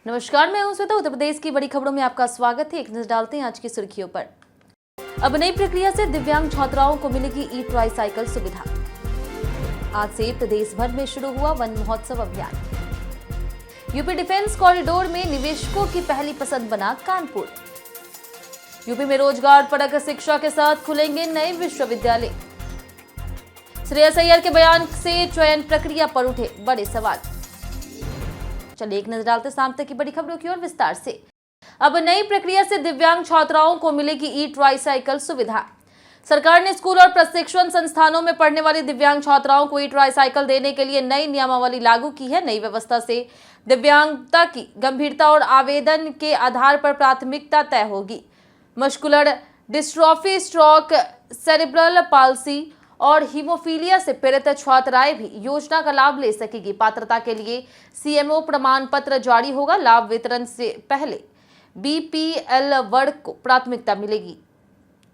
नमस्कार, मैं हूं श्वेता। उत्तर प्रदेश की बड़ी खबरों में आपका स्वागत है। एक नजर डालते हैं आज की सुर्खियों पर। अब नई प्रक्रिया से दिव्यांग छात्राओं को मिलेगी ई ट्राईसाइकिल सुविधा। आज से प्रदेश भर में शुरू हुआ वन महोत्सव अभियान। यूपी डिफेंस कॉरिडोर में निवेशकों की पहली पसंद बना कानपुर। यूपी में रोजगार परक शिक्षा के साथ खुलेंगे नए विश्वविद्यालय। श्रेयस अय्यर के बयान से चयन प्रक्रिया पर उठे बड़े सवाल। चलिए एक नजर डालते शाम तक की बड़ी खबरों की ओर विस्तार से। अब नई प्रक्रिया से दिव्यांग छात्राओं को मिलेगी ई ट्राईसाइकिल सुविधा। सरकार ने स्कूल और प्रशिक्षण संस्थानों में पढ़ने वाली दिव्यांग छात्राओं को ई ट्राईसाइकिल देने के लिए नई नियमावली लागू की है। नई व्यवस्था से दिव्यांगता की गंभीरता और आवेदन के आधार पर प्राथमिकता तय होगी। Muscular dystrophy, stroke, cerebral palsy और हीमोफीलिया से पीड़ित छात्राएं भी योजना का लाभ ले सकेगी। पात्रता के लिए सीएमओ प्रमाण पत्र जारी होगा। लाभ वितरण से पहले बीपीएल वर्ग को प्राथमिकता मिलेगी।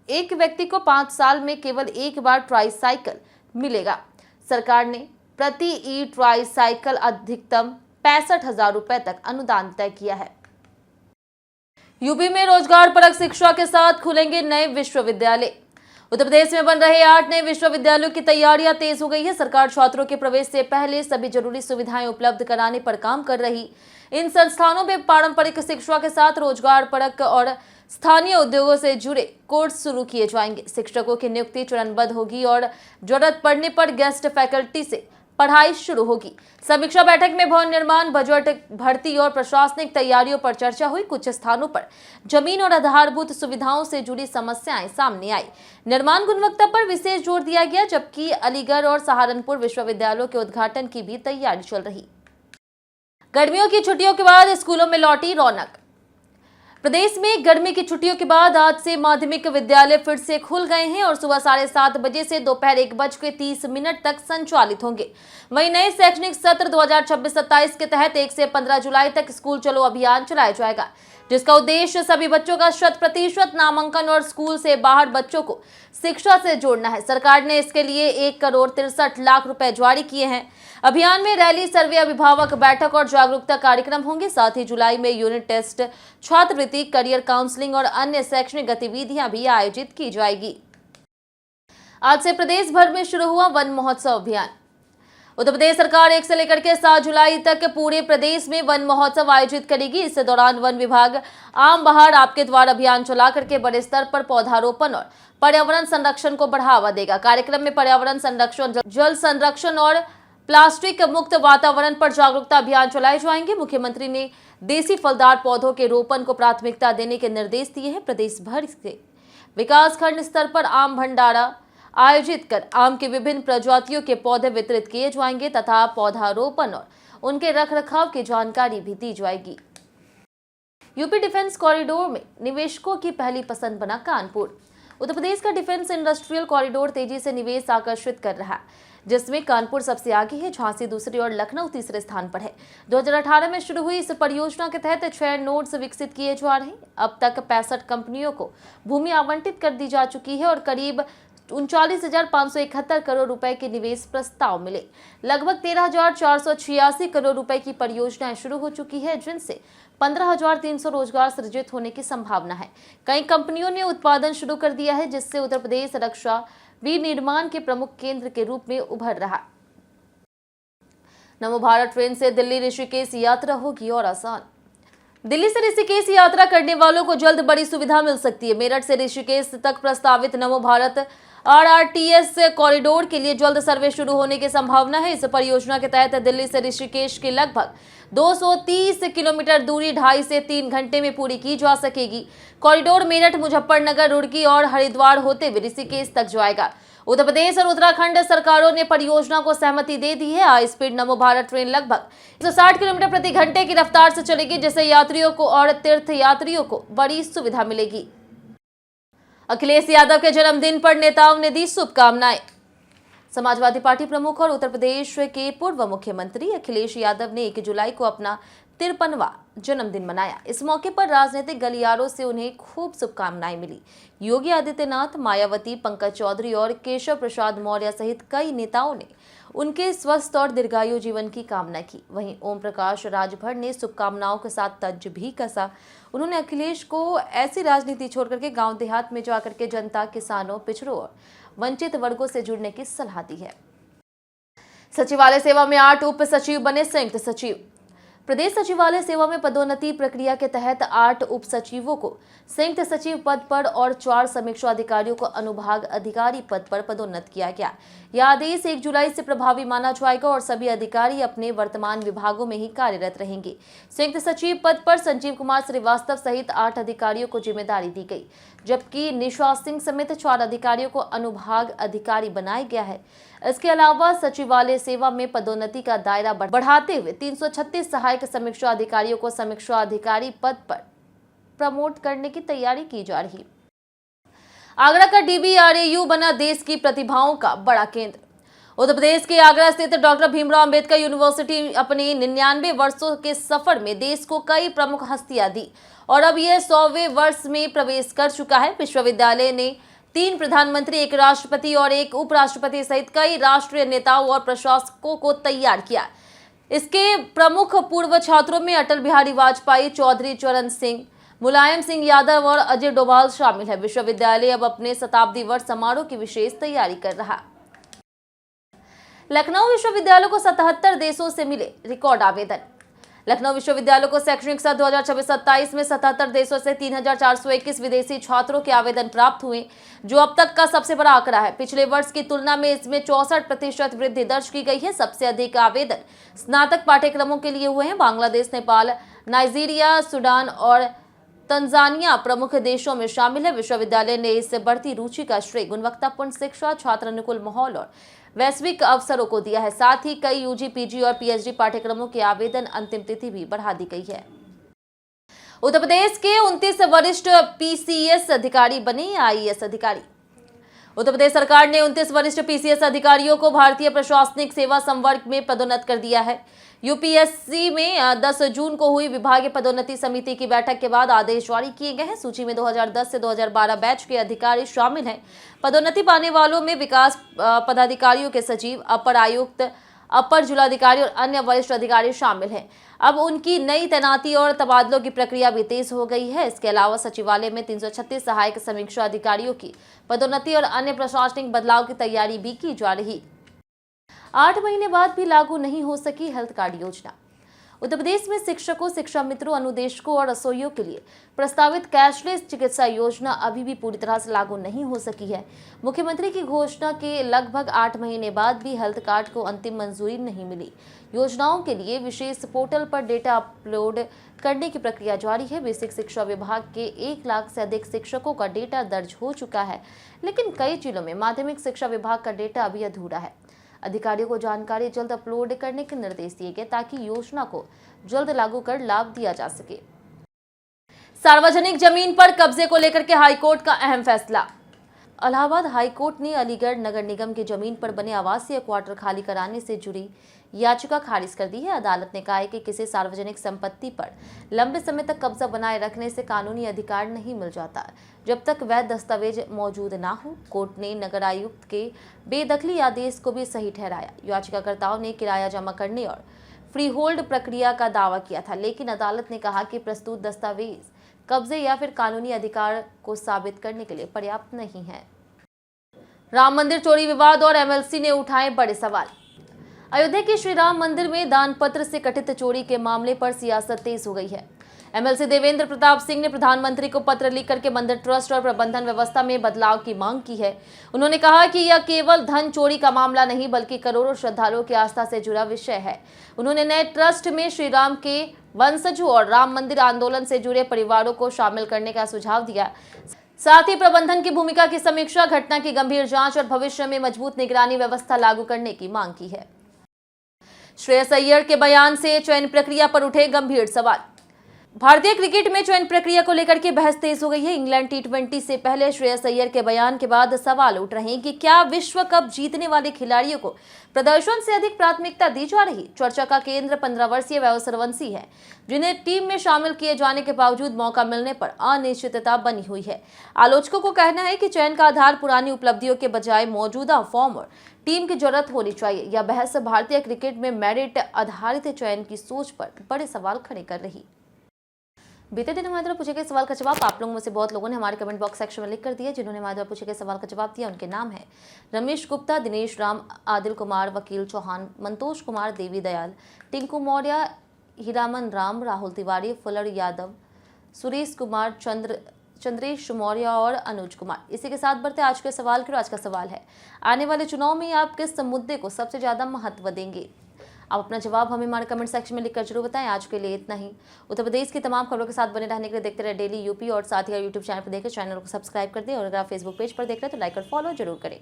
एक व्यक्ति को 5 साल में केवल एक बार ट्राईसाइकिल मिलेगा। सरकार ने प्रति ई ट्राईसाइकिल अधिकतम 65,000 रुपए तक अनुदान तय किया है। यूपी में रोजगार परक शिक्षा के साथ खुलेंगे नए विश्वविद्यालय। उत्तर प्रदेश में बन रहे 8 नए विश्वविद्यालयों की तैयारियां तेज हो गई है। सरकार छात्रों के प्रवेश से पहले सभी जरूरी सुविधाएं उपलब्ध कराने पर काम कर रही। इन संस्थानों में पारंपरिक शिक्षा के साथ रोजगार परक और स्थानीय उद्योगों से जुड़े कोर्स शुरू किए जाएंगे। शिक्षकों की नियुक्ति चरणबद्ध होगी और जरूरत पड़ने पर गेस्ट फैकल्टी से पढ़ाई शुरू होगी। समीक्षा बैठक में भवन निर्माण, बजट, भर्ती और प्रशासनिक तैयारियों पर चर्चा हुई। कुछ स्थानों पर जमीन और आधारभूत सुविधाओं से जुड़ी समस्याएं सामने आई। निर्माण गुणवत्ता पर विशेष जोर दिया गया, जबकि अलीगढ़ और सहारनपुर विश्वविद्यालयों के उद्घाटन की भी तैयारी चल रही। गर्मियों की छुट्टियों के बाद स्कूलों में लौटी रौनक। प्रदेश में गर्मी की छुट्टियों के बाद आज से माध्यमिक विद्यालय फिर से खुल गए हैं और सुबह 7:30 बजे से दोपहर 1:30 तक संचालित होंगे। वहीं नए शैक्षणिक सत्र 2026-27 के तहत 1 से 15 जुलाई तक स्कूल चलो अभियान चलाया जाएगा, जिसका उद्देश्य सभी बच्चों का 100% नामांकन और स्कूल से बाहर बच्चों को शिक्षा से जोड़ना है। सरकार ने इसके लिए 1,63,00,000 रुपए जारी किए हैं। अभियान में रैली, सर्वे, अभिभावक बैठक और जागरूकता कार्यक्रम होंगे। साथ ही जुलाई में यूनिट टेस्ट, छात्रवृत्ति, करियर काउंसलिंग और अन्य शैक्षणिक गतिविधियां भी आयोजित की जाएगी। आज से प्रदेश भर में शुरू हुआ वन महोत्सव अभियान। उत्तर प्रदेश सरकार 1 से लेकर के 7 जुलाई तक पूरे प्रदेश में वन महोत्सव आयोजित करेगी। इस दौरान वन विभाग आम बहार आपके द्वार अभियान चला करके बड़े स्तर पर पौधारोपण और पर्यावरण संरक्षण को बढ़ावा देगा। कार्यक्रम में पर्यावरण संरक्षण, जल संरक्षण और प्लास्टिक मुक्त वातावरण पर जागरूकता अभियान चलाए जाएंगे। मुख्यमंत्री ने देसी फलदार पौधों के रोपण को प्राथमिकता देने के निर्देश दिए हैं। प्रदेश भर के विकासखंड स्तर पर आम भंडारा आयोजित कर आम की विभिन्न प्रजातियों के पौधे वितरित किए जाएंगे तथा पौधारोपण और उनके रखरखाव की जानकारी भी दी जाएगी। यूपी डिफेंस कॉरिडोर में निवेशकों की पहली पसंद बना कानपुर। उत्तर प्रदेश का डिफेंस इंडस्ट्रियल कॉरिडोर तेजी से निवेश आकर्षित कर रहा है, जिसमें कानपुर सबसे आगे है, झांसी दूसरे और लखनऊ तीसरे स्थान पर है। 2018 में शुरू हुई इस परियोजना के तहत 6 नोड्स विकसित किए जा रहे हैं। अब तक 65 कंपनियों को भूमि आवंटित कर दी जा चुकी है और करीब 39,571 करोड़ रुपए के निवेश प्रस्ताव मिले। लगभग 13,486 करोड़ रुपए की परियोजनाएं शुरू हो चुकी है, जिनसे 15,300 रोजगार सृजित होने की संभावना है। कई कंपनियों ने उत्पादन शुरू कर दिया है, जिससे उत्तर प्रदेश रक्षा विनिर्माण के प्रमुख केंद्र के रूप में उभर रहा। नमो भारत ट्रेन से दिल्ली ऋषिकेश यात्रा होगी और आसान। दिल्ली से ऋषिकेश यात्रा करने वालों को जल्द बड़ी सुविधा मिल सकती है। मेरठ से ऋषिकेश तक प्रस्तावित नमो भारत आरआरटीएस कॉरिडोर के लिए जल्द सर्वे शुरू होने की संभावना है। इस परियोजना के तहत दिल्ली से ऋषिकेश की लगभग 230 किलोमीटर दूरी 2.5 से 3 घंटे में पूरी की जा सकेगी। कॉरिडोर मेरठ, मुजफ्फरनगर, रुड़की और हरिद्वार होते हुए ऋषिकेश तक जाएगा। उत्तर प्रदेश और उत्तराखंड सरकारों ने परियोजना को सहमति दे दी है। हाई स्पीड नमो भारत ट्रेन लगभग 160 किलोमीटर प्रति घंटे की रफ्तार से चलेगी, जिससे यात्रियों को और तीर्थ यात्रियों को बड़ी सुविधा मिलेगी। अखिलेश यादव के जन्मदिन पर नेताओं ने दी शुभकामनाएं। समाजवादी पार्टी प्रमुख और उत्तर प्रदेश के पूर्व मुख्यमंत्री अखिलेश यादव ने 1 जुलाई को अपना 53वां जन्मदिन मनाया। इस मौके पर राजनीतिक गलियारों से उन्हें खूब शुभकामनाएं मिली। योगी आदित्यनाथ, मायावती, पंकज चौधरी और केशव प्रसाद मौर्य सहित कई नेताओं ने उनके स्वस्थ और दीर्घायु जीवन की कामना की। वहीं ओम प्रकाश राजभर ने शुभकामनाओं के साथ तंज भी कसा। उन्होंने अखिलेश को ऐसी राजनीति छोड़कर के गांव देहात में जाकर के जनता, किसानों, पिछड़ों और वंचित वर्गों से जुड़ने की सलाह दी है। सचिवालय सेवा में 8 उप सचिव बने संयुक्त सचिव। प्रदेश सचिवालय सेवा में पदोन्नति प्रक्रिया के तहत 8 उप सचिवों को संयुक्त सचिव पद पर और 4 समीक्षा अधिकारियों को अनुभाग अधिकारी पद पर पदोन्नत किया गया। यह आदेश 1 जुलाई से प्रभावी माना जाएगा और सभी अधिकारी अपने वर्तमान विभागों में ही कार्यरत रहेंगे। संयुक्त सचिव पद पर संजीव कुमार श्रीवास्तव सहित 8 अधिकारियों को जिम्मेदारी दी गई, जबकि निशा सिंह समेत 4 अधिकारियों को अनुभाग अधिकारी बनाया गया है। इसके अलावा सचिवालय सेवा में पदोन्नति का दायरा बढ़ाते हुए 336 सहायक समीक्षा अधिकारियों को समीक्षा अधिकारी पद पर प्रमोट करने की तैयारी की जा रही है। आगरा का DBRAU बना देश की प्रतिभाओं का बड़ा केंद्र। उत्तर प्रदेश के आगरा स्थित डॉक्टर भीमराव अंबेडकर यूनिवर्सिटी अपने 99 वर्षों के सफर में देश को कई प्रमुख हस्तियां दी और अब यह 100वें वर्ष में प्रवेश कर चुका है। विश्वविद्यालय ने 3 प्रधानमंत्री, 1 राष्ट्रपति और 1 उपराष्ट्रपति सहित कई राष्ट्रीय नेताओं और प्रशासकों को तैयार किया। इसके प्रमुख पूर्व छात्रों में अटल बिहारी वाजपेयी, चौधरी चरण सिंह, मुलायम सिंह यादव और अजय डोभाल शामिल है। विश्वविद्यालय अब अपने शताब्दी वर्ष समारोह की विशेष तैयारी कर रहा। लखनऊ विश्वविद्यालय को 77 देशों से मिले रिकॉर्ड आवेदन। लखनऊ विश्वविद्यालय को शैक्षणिक सत्र 2026-27 में 77 देशों से 3421 विदेशी छात्रों के आवेदन प्राप्त हुए, जो अब तक का सबसे बड़ा आंकड़ा है। पिछले वर्ष की तुलना में इसमें 64% वृद्धि दर्ज की गई है। सबसे अधिक आवेदन स्नातक पाठ्यक्रमों के लिए हुए हैं। बांग्लादेश, नेपाल, नाइजीरिया, सूडान और तंजानिया प्रमुख देशों में शामिल है। विश्वविद्यालय ने इस बढ़ती रुचि का श्रेय गुणवत्तापूर्ण शिक्षा, छात्र अनुकूल माहौल और वैश्विक अवसरों को दिया है। साथ ही कई UG, PG और PhD पाठ्यक्रमों के आवेदन अंतिम तिथि भी बढ़ा दी गई है। उत्तर प्रदेश के 29 वरिष्ठ PCS अधिकारी बने IAS अधिकारी। उत्तर प्रदेश सरकार ने 29 वरिष्ठ PCS अधिकारियों को भारतीय प्रशासनिक सेवा संवर्ग में पदोन्नत कर दिया है। UPSC में 10 जून को हुई विभागीय पदोन्नति समिति की बैठक के बाद आदेश जारी किए गए हैं। सूची में 2010 से 2012 बैच के अधिकारी शामिल हैं। पदोन्नति पाने वालों में विकास पदाधिकारियों के सचिव, अपर आयुक्त, अपर जिलाधिकारी और अन्य वरिष्ठ अधिकारी शामिल हैं। अब उनकी नई तैनाती और तबादलों की प्रक्रिया भी तेज हो गई है। इसके अलावा सचिवालय में 336 सहायक समीक्षा अधिकारियों की पदोन्नति और अन्य प्रशासनिक बदलाव की तैयारी भी की जा रही। 8 महीने बाद भी लागू नहीं हो सकी हेल्थ कार्ड योजना। उत्तर प्रदेश में शिक्षकों, शिक्षा मित्रों, अनुदेशकों और रसोइयों के लिए प्रस्तावित कैशलेस चिकित्सा योजना अभी भी पूरी तरह से लागू नहीं हो सकी है। मुख्यमंत्री की घोषणा के लगभग 8 महीने बाद भी हेल्थ कार्ड को अंतिम मंजूरी नहीं मिली। योजनाओं के लिए विशेष पोर्टल पर डेटा अपलोड करने की प्रक्रिया जारी है। बेसिक शिक्षा विभाग के 1 लाख से अधिक शिक्षकों का डेटा दर्ज हो चुका है, लेकिन कई जिलों में माध्यमिक शिक्षा विभाग का डेटा अभी अधूरा है। अधिकारियों को जानकारी जल्द अपलोड करने के निर्देश दिए गए ताकि योजना को जल्द लागू कर लाभ दिया जा सके। सार्वजनिक जमीन पर कब्जे को लेकर के हाईकोर्ट का अहम फैसला। इलाहाबाद हाईकोर्ट ने अलीगढ़ नगर निगम की जमीन पर बने आवासीय क्वार्टर खाली कराने से जुड़ी याचिका खारिज कर दी है। अदालत ने कहा है कि किसी सार्वजनिक संपत्ति पर लंबे समय तक कब्जा बनाए रखने से कानूनी अधिकार नहीं मिल जाता जब तक वैध दस्तावेज मौजूद ना हो। कोर्ट ने नगर आयुक्त के बेदखली आदेश को भी सही ठहराया। याचिकाकर्ताओं ने किराया जमा करने और फ्रीहोल्ड प्रक्रिया का दावा किया था, लेकिन अदालत ने कहा कि प्रस्तुत दस्तावेज कब्जे या फिर कानूनी अधिकार को साबित करने के लिए पर्याप्त नहीं है। राम मंदिर चोरी विवाद और MLC ने उठाए बड़े सवाल। अयोध्या के श्री राम मंदिर में दान पत्र से कथित चोरी के मामले पर सियासत तेज हो गई है। MLC देवेंद्र प्रताप सिंह ने प्रधानमंत्री को पत्र लिख करके मंदिर ट्रस्ट और प्रबंधन व्यवस्था में बदलाव की मांग की है। उन्होंने कहा कि यह केवल धन चोरी का मामला नहीं बल्कि करोड़ों श्रद्धालुओं की आस्था से जुड़ा विषय है। उन्होंने नए ट्रस्ट में श्री राम के वंशजों और राम मंदिर आंदोलन से जुड़े परिवारों को शामिल करने का सुझाव दिया। साथ ही प्रबंधन की भूमिका की समीक्षा, घटना की गंभीर जांच और भविष्य में मजबूत निगरानी व्यवस्था लागू करने की मांग की है। श्रेयस अय्यर के बयान से चयन प्रक्रिया पर उठे गंभीर सवाल। भारतीय क्रिकेट में चयन प्रक्रिया को लेकर के बहस तेज हो गई है। इंग्लैंड टी20 से पहले श्रेयस अय्यर के बयान के बाद सवाल उठ रहे हैं कि क्या विश्व कप जीतने वाले खिलाड़ियों को प्रदर्शन से अधिक प्राथमिकता दी जा रही। चर्चा का केंद्र 15 वर्षीय वैभव सूर्यवंशी है, जिन्हें टीम में शामिल किए जाने के बावजूद मौका मिलने पर अनिश्चितता बनी हुई है। आलोचकों को कहना है कि चयन का आधार पुरानी उपलब्धियों के बजाय मौजूदा फॉर्म और टीम की जरूरत होनी चाहिए। यह बहस भारतीय क्रिकेट में मेरिट आधारित चयन की सोच पर बड़े सवाल खड़े कर रही। बीते दिन हमारे द्वारा पूछे गए सवाल का जवाब आप लोगों में से बहुत लोगों ने हमारे कमेंट बॉक्स सेक्शन में लिख कर दिया। जिन्होंने हमारे द्वारा पूछे गए सवाल का जवाब दिया उनके नाम है रमेश गुप्ता, दिनेश राम, आदिल कुमार, वकील चौहान, मंतोष कुमार, देवी दयाल, टिंकू मौर्य, हीरामन राम, राहुल तिवारी, फुलर यादव, सुरेश कुमार, चंद्रेश मौर्य और अनुज कुमार। इसी के साथ बढ़ते आज के सवाल की। आज का सवाल है, आने वाले चुनाव में आप किस मुद्दे को सबसे ज्यादा महत्व देंगे। आप अपना जवाब हमें हमारे कमेंट सेक्शन में लिखकर जरूर बताएं। आज के लिए इतना ही। उत्तर प्रदेश की तमाम खबरों के साथ बने रहने के लिए देखते रहे डेली यूपी और साथ ही यूट्यूब चैनल पर देखें। चैनल को सब्सक्राइब कर दें और अगर आप फेसबुक पेज पर देख रहे हैं तो लाइक और फॉलो जरूर करें।